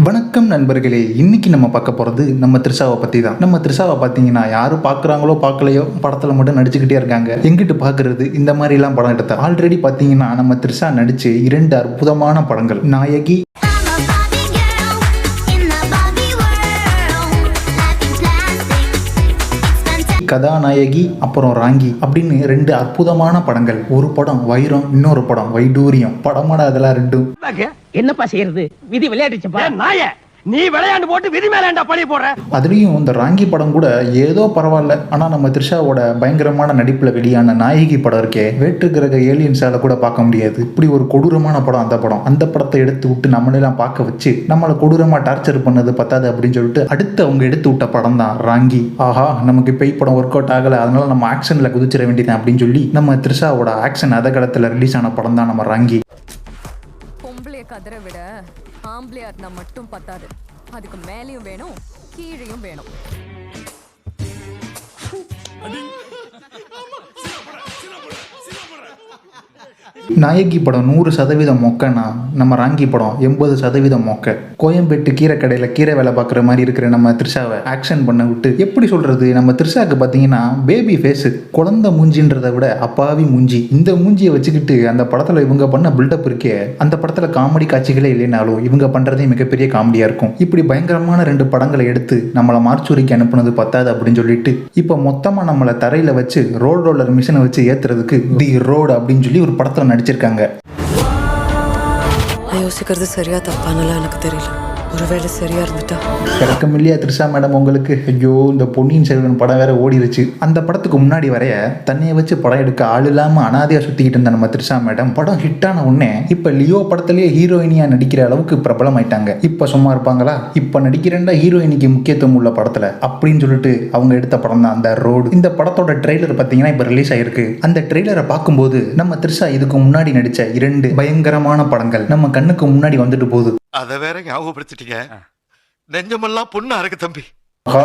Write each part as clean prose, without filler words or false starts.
வணக்கம் நண்பர்களே, இன்னைக்கு நம்ம பார்க்க போகிறது நம்ம த்ரிஷாவை பற்றி தான். நம்ம த்ரிஷாவை பார்த்தீங்கன்னா யாரும் பார்க்குறாங்களோ பார்க்கலையோ படத்தில் மட்டும் நடிச்சுக்கிட்டே இருக்காங்க. எங்கிட்டு பார்க்குறது இந்த மாதிரிலாம் படம் எடுத்தா ஆல்ரெடி பார்த்தீங்கன்னா நம்ம த்ரிஷா நடிச்சு 2 அற்புதமான படங்கள் நாயகி, கதாநாயகி, அப்புறம் ராங்கி அப்படின்னு 2 அற்புதமான படங்கள். ஒரு படம் வைரம், இன்னொரு படம் வைடூரியம். படமாட அதெல்லாம் ரெண்டும். என்னப்பா செய்யறது, விதி விளையாடுச்சுப்பா. நாய நீ விளையாண்டு போட்டு விதி மேலேண்டா பழி போடுற. அதுலேயும் இந்த ராங்கி படம் கூட ஏதோ பரவாயில்ல. ஆனால் நம்ம த்ரிஷாவோட பயங்கரமான நடிப்பில் வெளியான நாயகி படம் இருக்கே, வேற்று கிரக ஏலியன்ஸால கூட பார்க்க முடியாது. இப்படி ஒரு கொடூரமான படம் அந்த படம். அந்த படத்தை எடுத்து விட்டு நம்மளெல்லாம் பார்க்க வச்சு நம்மளை கொடூரமாக டார்ச்சர் பண்ணது பத்தாது அப்படின்னு சொல்லிட்டு அடுத்து அவங்க எடுத்து விட்ட படம் தான் ராங்கி. ஆஹா, நமக்கு பேய் படம் ஒர்க் அவுட் ஆகலை, அதனால நம்ம ஆக்ஷனில் குதிச்சிட வேண்டியதான் அப்படின்னு சொல்லி நம்ம த்ரிஷாவோட ஆக்ஷன் அதகலத்தில் ரிலீஸ் ஆன படம் தான் நம்ம ராங்கி. பொம்பளைய கதற விட ஆம்பளையா இருந்தா மட்டும் பத்தாது, அதுக்கு மேலேயும் வேணும், கீழையும் வேணும். நாயகி படம் 100% மொக்கனா நம்ம ராங்கி படம் 80% மொக்க. கோயம்பேட்டு கீரை கடையில் கீரை வேலை பார்க்குற மாதிரி இருக்கிற நம்ம த்ரிஷாவை ஆக்ஷன் பண்ண விட்டு எப்படி சொல்கிறது, நம்ம த்ரிஷாவுக்கு பார்த்தீங்கன்னா பேபி ஃபேஸு, குழந்தை மூஞ்சின்றதை விட அப்பாவி மூஞ்சி. இந்த மூஞ்சியை வச்சுக்கிட்டு அந்த படத்தில் இவங்க பண்ண பில்டப் இருக்கே, அந்த படத்தில் காமெடி காட்சிகளே இல்லைனாலும் இவங்க பண்ணுறதே மிகப்பெரிய காமெடியாக இருக்கும். இப்படி பயங்கரமான 2 படங்களை எடுத்து நம்மளை மார்ச்சூரிக்கு அனுப்புனது பத்தாது அப்படின்னு சொல்லிட்டு இப்போ மொத்தமாக நம்மளை தரையில் வச்சு ரோல் ரோலர் மிஷினை வச்சு ஏற்றுறதுக்கு தி ரோடு அப்படின்னு சொல்லி ஒரு படத்தில் நடிச்சிருக்காங்க. யோசிக்கிறது சரியா தப்பானலாம் எனக்கு தெரியல. ஒருவேளை சரியா இருந்துட்டா இறக்கம் இல்லையா த்ரிஷா மேடம் உங்களுக்கு? ஐயோ, இந்த பொன்னியின் செல்வன் படம் வேற ஓடிடுச்சு. அந்த படத்துக்கு முன்னாடி வரைய தன்னையை வச்சு படம் எடுக்க ஆள் இல்லாமல் அனாதையாக சுற்றிக்கிட்டு இருந்த நம்ம த்ரிஷா மேடம் படம் ஹிட்டான உடனே இப்போ லியோ படத்திலேயே ஹீரோயினியாக நடிக்கிற அளவுக்கு பிரபலம் ஆயிட்டாங்க. இப்போ சும்மா இருப்பாங்களா? இப்போ நடிக்கிறேன்டா ஹீரோயினிக்கு முக்கியத்துவம் உள்ள படத்தில் அப்படின்னு சொல்லிட்டு அவங்க எடுத்த படம் தான் அந்த ரோடு. இந்த படத்தோட ட்ரெய்லர் பார்த்தீங்கன்னா இப்போ ரிலீஸ் ஆயிருக்கு. அந்த ட்ரெய்லரை பார்க்கும்போது நம்ம த்ரிஷா இதுக்கு முன்னாடி நடித்த 2 பயங்கரமான படங்கள் நம்ம கண்ணுக்கு முன்னாடி வந்துட்டு போகுது. அதை வேற ஞாபகப்படுத்திட்டீங்க, நெஞ்சமெல்லாம் பொண்ணா இருக்கு தம்பி. ஆஹா,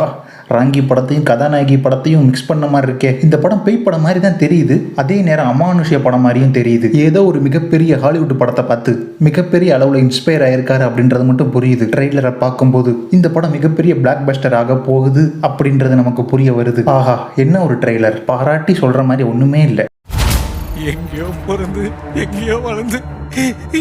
ராங்கி படத்தையும் கதாநாயகி படத்தையும் மிக்ஸ் பண்ண மாதிரி இருக்கே. இந்த படம் பேய் படம் மாதிரி தான் தெரியுது, அதே நேரம் அமானுஷ்ய படம் மாதிரியும் தெரியுது. ஏதோ ஒரு மிகப்பெரிய ஹாலிவுட் படத்தை பார்த்து மிகப்பெரிய அளவில் இன்ஸ்பயர் ஆயிருக்காரு அப்படின்றது மட்டும் புரியுது. ட்ரெய்லரை பார்க்கும்போது இந்த படம் மிகப்பெரிய பிளாக் பஸ்டர் ஆக போகுது அப்படின்றது நமக்கு புரிய வருது. ஆஹா, என்ன ஒரு ட்ரெய்லர்! பாராட்டி சொல்ற மாதிரி ஒண்ணுமே இல்லை. எங்கேயோ பிறந்து எங்கேயோ வளர்ந்து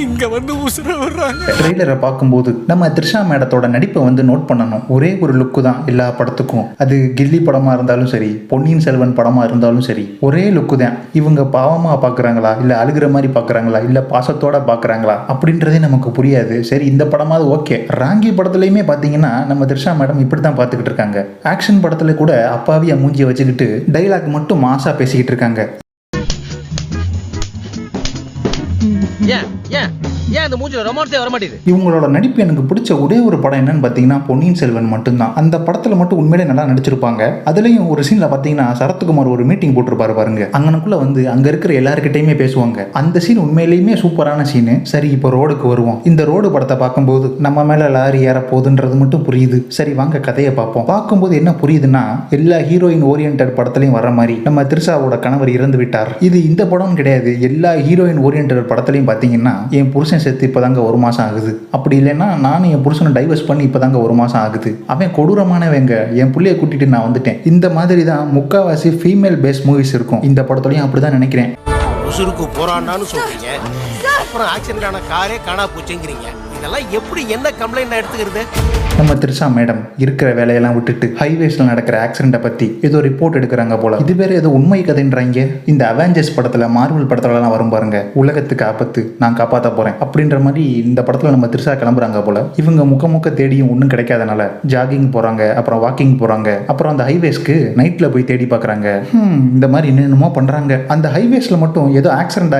இங்க வந்து உசுர வர்றாங்க. ட்ரெய்லரை பார்க்கும்போது நம்ம த்ரிஷா மேடத்தோட நடிப்பை வந்து நோட் பண்ணணும். ஒரே ஒரு லுக்கு தான் எல்லா படத்துக்கும். அது கில்லி படமா இருந்தாலும் சரி, பொன்னியின் செல்வன் படமா இருந்தாலும் சரி, ஒரே லுக்கு தான். இவங்க பாவமா பாக்குறாங்களா, இல்ல அழுகிற மாதிரி பாக்குறாங்களா, இல்ல பாசத்தோட பாக்குறாங்களா அப்படின்றதே நமக்கு புரியாது. சரி, இந்த படமாவது ஓகே. ராங்கி படத்துலயுமே பாத்தீங்கன்னா நம்ம த்ரிஷா மேடம் இப்படித்தான் பாத்துக்கிட்டு இருக்காங்க. ஆக்ஷன் படத்துல கூட அப்பாவியா மூஞ்சியை வச்சுக்கிட்டு டைலாக் மட்டும் மாசா பேசிக்கிட்டு இருக்காங்க. இவங்களோட நடிப்பு எனக்கு பிடிச்ச ஒரே ஒரு படம் என்னன்னு பார்த்தீங்கன்னா பொன்னியின் செல்வன் மட்டும்தான். அந்த படத்தில் மட்டும் உண்மையிலே நல்லா நடிச்சிருப்பாங்க. அதுலேயும் ஒரு சீனில் பார்த்தீங்கன்னா சரத்குமார் ஒரு மீட்டிங் போட்டிருப்பாரு பாருங்க. அங்கனுக்குள்ள வந்து அங்கே இருக்கிற எல்லாருக்கிட்டையுமே பேசுவாங்க. அந்த சீன் உண்மையிலேயுமே சூப்பரான சீனு. சரி, இப்போ ரோடுக்கு வருவோம். இந்த ரோடு படத்தை பார்க்கும்போது நம்ம மேலே லாரி ஏற போகுதுன்றது மட்டும் புரியுது. சரி, வாங்க கதையை பார்ப்போம். பார்க்கும்போது என்ன புரியுதுன்னா, எல்லா ஹீரோயின் ஓரியன்ட் படத்துலையும் வர மாதிரி நம்ம த்ரிஷாவோட கணவர் இறந்து விட்டார். இது இந்த படம் கிடையாது. எல்லா ஹீரோயின் ஓரியன்ட் படத்துலையும் பார்த்தீங்கன்னா என் புருஷன் செத்து இப்போதாங்க 1 மாதம் ஆகுது, அப்படி இல்லைன்னா நானும் என் புருஷனை டைவர்ஸ் பண்ணி இப்போதாங்க 1 மாதம் ஆகுது, அவன் கொடூரமானவங்க, என் பிள்ளைய கூட்டிட்டு நான் வந்துட்டேன். இந்த மாதிரி தான் முக்காவாசி ஃபீமேல் பேஸ் மூவிஸ் இருக்கும். இந்த படத்துலையும் அப்படிதான் நினைக்கிறேன். உசுருக்கு போராடான்னு சொல்றீங்க, அப்புறம் ஆக்சிடென்டான காரே காணா போச்சுங்கிறீங்க. இதெல்லாம் எப்படி என்ன கம்ப்ளைண்ட் எடுத்துக்கிறது? நம்ம த்ரிஷா மேடம் இருக்கிற வேலையெல்லாம் விட்டுட்டு ஹைவேஸ்ல நடக்கிற ஆக்சிடென்ட்டை பத்தி ஏதோ ரிப்போர்ட் எடுக்கிறாங்க போல. இது வேற ஏதோ உண்மை கதைன்றாங்க. இந்த அவெஞ்சர்ஸ் படத்துல, மார்வல் படத்துலலாம் வரும் பாருங்க, உலகத்துக்கு ஆபத்து, நான் காப்பாற்ற போறேன் அப்படின்ற மாதிரி இந்த படத்துல நம்ம த்ரிஷா கிளம்புறாங்க போல. இவங்க முக்க தேடியும் ஒன்றும் கிடைக்காதனால ஜாகிங் போறாங்க, அப்புறம் வாக்கிங் போறாங்க, அப்புறம் அந்த ஹைவேஸ்க்கு நைட்ல போய் தேடி பாக்குறாங்க. இந்த மாதிரி என்னென்னமோ பண்றாங்க. அந்த ஹைவேஸ்ல மட்டும் ஏதோ ஆக்சிடென்ட்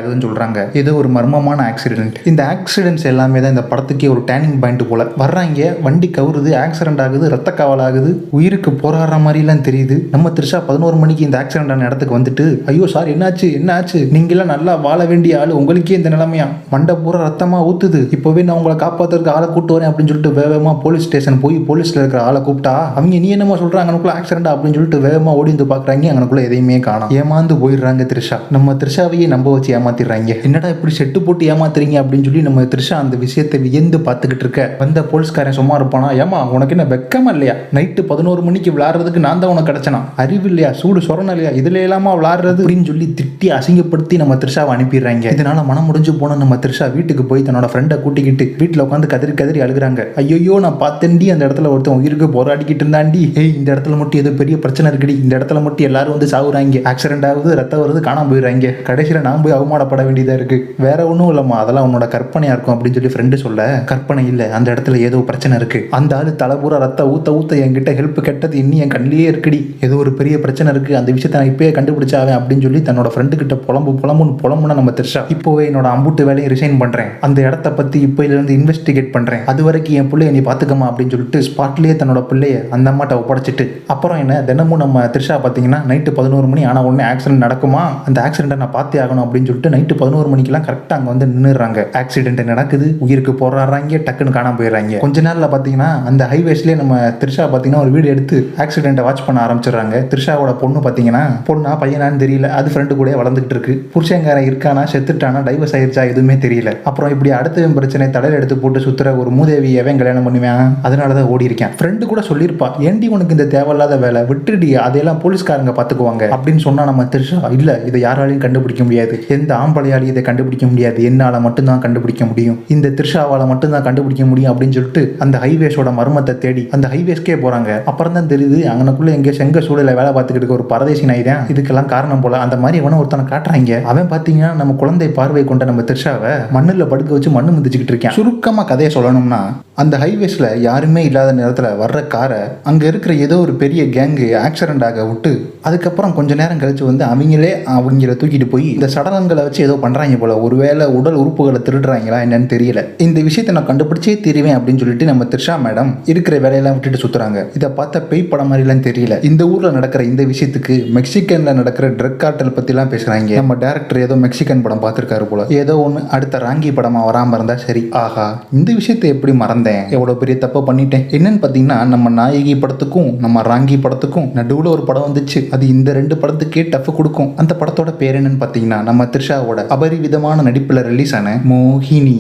ஆகுதுன்னு சொல்றாங்க. ஏதோ ஒரு மர்மமான ஆக்சிடென்ட். இந்த ஆக்சிடென்ட்ஸ் எல்லாமே தான் இந்த படத்துக்கே ஒரு டேர்னிங் பாயிண்ட் போல. வர்றாங்க, வண்டி கவுறுது, ஆக்சிடென்ட் ஆகுது, ரத்த காவல் ஆகுது, உயிருக்கு போராடுற மாதிரிலாம் தெரியுது. நம்ம த்ரிஷா 11 மணிக்கு இந்த ஆக்சிடென்ட் ஆன இடத்துக்கு வந்துட்டு, ஐயோ சார் என்னாச்சு, நீங்களாம் நல்லா வாழ வேண்டிய ஆளு, உங்களுக்கே இந்த நிலைமையா, மண்டை பூரா ரத்தமா ஊத்துது, இப்போவே நான் உங்களை காப்பாற்றுறதுக்கு ஆளை கூப்பிட்டு வரேன் அப்படின்னு சொல்லிட்டு வேகமாக போலீஸ் ஸ்டேஷன் போய் போலீஸில் இருக்கிற ஆளை கூப்பிட்டா அவங்க நீ என்னமா சொல்கிறாங்க, அங்கனுக்குள்ள ஆக்சிடென்ட் அப்படின்னு சொல்லிட்டு வேகமாக ஓடி வந்து பார்க்குறாங்க. அங்கனுக்குள்ள எதையுமே காணோம். ஏமாந்து போயிடுறாங்க த்ரிஷா. நம்ம த்ரிஷாவையே நம்ப வச்சு ஏமாத்திடுறாங்க. என்னடா இப்படி செட்டு போட்டு ஏமாத்துறீங்க அப்படின்னு சொல்லி நம்ம த்ரிஷா அந்த விஷயத்தை வியந்து பார்த்துக்கிட்டு இருக்க வந்த போலீஸ்காரன் சும்மா இருப்பானா? ஏமா உனக்கு என்ன வெக்கமா இல்லையா? நைட்டு 11 மணிக்கு விளையாடுறதுக்கு நான் தான் உனக்கு கிடைச்சனா? அறிவு இல்லையா? சூடு சொரணம் இல்லையா? இதுல எல்லாமா விளையாடுறது அப்படின்னு சொல்லி திட்டி அசிங்கப்படுத்தி நம்ம த்ரிஷாவை அனுப்பிடுறாங்க. இதனால மனம் முடிஞ்சு போன நம்ம த்ரிஷா வீட்டுக்கு போய் தன்னோட ஃப்ரெண்டை கூட்டிக்கிட்டு வீட்டில் உட்காந்து கதறி கதறி அழுகுறாங்க. ஐயோ நான் பார்த்தேன்டி அந்த இடத்துல ஒருத்தன் உயிருக்கு போராடிக்கிட்டு இருந்தாண்டி. ஏய் இந்த இடத்துல மட்டும் ஏதோ பெரிய பிரச்சனை இருக்குடி, இந்த இடத்துல மட்டும் எல்லாரும் வந்து சாகுறாங்க, ஆக்சிடென்ட் ஆகுது, ரத்தம் வருது, காணாம போயிடுறாங்க, கடைசியில் நான் போய் அவமானப்பட வேண்டியதா இருக்கு. வேற ஒன்றும் இல்லம்மா, அதெல்லாம் உன்னோட கற்பனையா இருக்கும் அப்படின்னு சொல்லி ஃப்ரெண்டு சொல்ல, கற்பனை இல்லை, அந்த இடத்துல ஏதோ பிரச்சனை இருக்கு. அந்த ஆளு தலைபூரா ரத்த ஊத்த ஊத்த என்கிட்ட ஹெல்ப் கெட்டது இன்னும் என் கண்ணிலேயே இருக்குடி, ஏதோ ஒரு பெரிய பிரச்சனை இருக்கு, அந்த விஷயத்தை நான் இப்பயே கண்டுபிடிச்சாவேன் அப்படின்னு சொல்லி தன்னோட ஃப்ரெண்டு கிட்ட புலம்புன்னு நம்ம த்ரிஷா இப்போவே என்னோட அம்புட்டு வேலையை ரிசைன் பண்றேன், அந்த இடத்த பத்தி இப்போலேருந்து இன்வெஸ்டிகேட் பண்றேன், அது வரைக்கும் என் பிள்ளைய நீ பாத்துக்கமா அப்படின்னு சொல்லிட்டு ஸ்பாட்லயே தன்னோட பிள்ளைய அந்த அம்மாட்ட ஒப்படைச்சிட்டு அப்புறம் என்ன தினமும் நம்ம த்ரிஷா பார்த்தீங்கன்னா நைட்டு 11 மணி ஆனால் உடனே ஆக்சிடென்ட் நடக்குமா, அந்த ஆக்சிடென்ட்டை நான் பார்த்தே ஆகணும் அப்படின்னு சொல்லிட்டு நைட்டு 11 மணிக்கெல்லாம் கரெக்டாக அங்கே வந்து நின்றுறாங்க. ஆக்சிடென்ட் நடக்குது, உயிருக்கு போராடுறாங்க, டக்குன்னு காணாம போயிடுறாங்க. கொஞ்ச நேரில் பார்த்தீங்கன்னா அந்த ஹைவேஸ்லேயே நம்ம த்ரிஷா பார்த்தீங்கன்னா ஒரு வீடியோ எடுத்து ஆக்சிடென்ட்டை வாட்ச் பண்ண ஆரம்பிச்சிடுறாங்க. த்ரிஷாவோட பொண்ணு பார்த்தீங்கன்னா பொண்ணா பையனான்னு தெரியல, அது ஃப்ரெண்டு கூட வளர்ந்துட்டு இருக்கு. புருஷங்காரன் இருக்கானா செத்துட்டானா டைவர்ஸ் ஆயிருச்சா எதுவுமே தெரியல. அப்புறம் இப்படி அடுத்த பிரச்சனை தலையில் எடுத்து போட்டு சுத்துற ஒரு மூதேவியவே கல்யாணம் பண்ணுவேன், அதனால தான் ஓடி இருக்கேன். ஃப்ரெண்டு கூட சொல்லியிருப்பா, ஏண்டி உனக்கு இந்த தேவையில்லாத வேலை விட்டுடி, அதையெல்லாம் போலீஸ்காரங்க பார்த்துக்குவாங்க அப்படின்னு சொன்னா நம்ம த்ரிஷா இல்ல இதை யாராலையும் கண்டுபிடிக்க முடியாது, எந்த ஆம்பளையாலையும் இதை கண்டுபிடிக்க முடியாது, என்னால மட்டும்தான் கண்டுபிடிக்க முடியும், இந்த த்ரிஷாவால மட்டும்தான் கண்டுபிடிக்க முடியும் அப்படின்னு சொல்லிட்டு அந்த ஹைவேஸோட மர்மத்தை தேடி அந்த ஹைவேஸ்க்கே போறாங்க. அப்புறம் தான் தெரியுது அங்கனக்குள்ள எங்க செங்க சூழல வேலை பார்த்துக்கிட்டு இருக்க ஒரு பரதேசி நாய் தான் இதுக்கெல்லாம் காரணம் போல. அந்த மாதிரி அவனை ஒருத்தனை காட்டுறாங்க. அவன் பாத்தீங்கன்னா நம்ம குழந்தை பார்வை கொண்ட நம்ம த்ரிஷாவை மண்ணுல படுக்க வச்சு மண்ணு மிதிச்சுக்கிட்டு இருக்கேன். சுருக்கமா கதையை சொல்லணும்னா அந்த ஹைவேஸ்ல யாருமே இல்லாத நேரத்துல வர்ற காரை அங்க இருக்கிற ஏதோ ஒரு பெரிய கேங்கு ஆக்சிடென்ட் ஆக விட்டு அதுக்கப்புறம் கொஞ்ச நேரம் கழிச்சு வந்து அவங்கள தூக்கிட்டு போய் இந்த சடலங்களை வச்சு ஏதோ பண்றாங்க போல. ஒருவேளை உடல் உறுப்புகளை திருடுறாங்களா என்னன்னு தெரியல. இந்த விஷயத்தை நான் கண்டுபிடிச்சே தெரிவேன் அப்படின்னு சொல்லிட்டு நம்ம த்ரிஷா மேடம் இருக்கிற வேலையெல்லாம் விட்டுட்டு சுத்துறாங்க. இதை பார்த்தா பேய் படம் மாதிரிலாம் தெரியல. இந்த ஊர்ல நடக்கிற இந்த விஷயத்துக்கு மெக்சிகன்ல நடக்கிற ட்ரக் கார்டல் பத்தி எல்லாம் பேசுறாங்க. நம்ம டேரக்டர் ஏதோ மெக்சிகன் படம் பார்த்திருக்காரு போல. ஏதோ ஒன்று அடுத்த ராங்கி படமா வராம இருந்தா சரி. ஆஹா இந்த விஷயத்தை எப்படி மறந்தேன், எவ்வளவு பெரிய தப்பை பண்ணிட்டேன். என்னன்னு பாத்தீங்கன்னா நம்ம நாயகி படத்துக்கும் நம்ம ராங்கி படத்துக்கும் நடுவுல ஒரு படம் வந்துச்சு, அது இந்த 2 படத்துக்கே டஃப் கொடுக்கும். அந்த படத்தோட பேர் என்னன்னு பாத்தீங்கன்னா நம்ம த்ரிஷாவோட அபரிவிதமான நடிப்புல ரிலீஸ் ஆன மோகினி.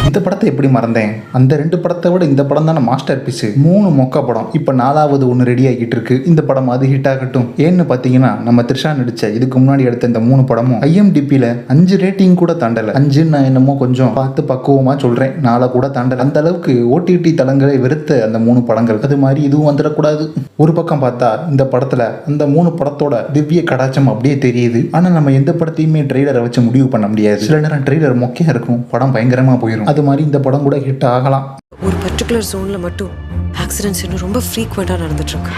இந்த படத்தை எப்படி மறந்தேன், அந்த 2 படத்தை விட இந்த படம் தானே மாஸ்டர் பீஸ். 3 மொக்க படம், இப்போ 4வது ஒன்று ரெடி ஆகிட்டு இருக்கு. இந்த படம் அது ஹிட் ஆகட்டும். ஏன்னு பார்த்தீங்கன்னா நம்ம த்ரிஷா நடிச்ச இதுக்கு முன்னாடி எடுத்த இந்த 3 படமும் IMDbல 5 ரேட்டிங் கூட தாண்டல. 5 நான் என்னமோ கொஞ்சம் பார்த்து பக்குவமா சொல்றேன், 4 கூட தாண்டல. அந்த அளவுக்கு OTT தளங்களை வெறுத்த அந்த 3 படங்கள், அது மாதிரி இதுவும் வந்துடக்கூடாது. ஒரு பக்கம் பார்த்தா இந்த படத்துல அந்த 3 படத்தோட திவ்ய கடாச்சம் அப்படியே தெரியுது. ஆனா நம்ம எந்த படத்தையுமே ட்ரெய்லரை வச்சு முடிவு பண்ண முடியாது. சில நேரம் ட்ரெய்லர் மொக்கையா இருக்கும், படம் பயங்கரமா போயிடும். அது மாதிரி இந்த படம் கூட ஹிட் ஆகலாம். ஒரு பர்டிகுலர் ஜோன்ல மட்டும் ஆக்சிடென்ட்ஸ் இன்னும் ரொம்ப ஃப்ரீக்வெண்டா நடந்துட்டு இருக்கு.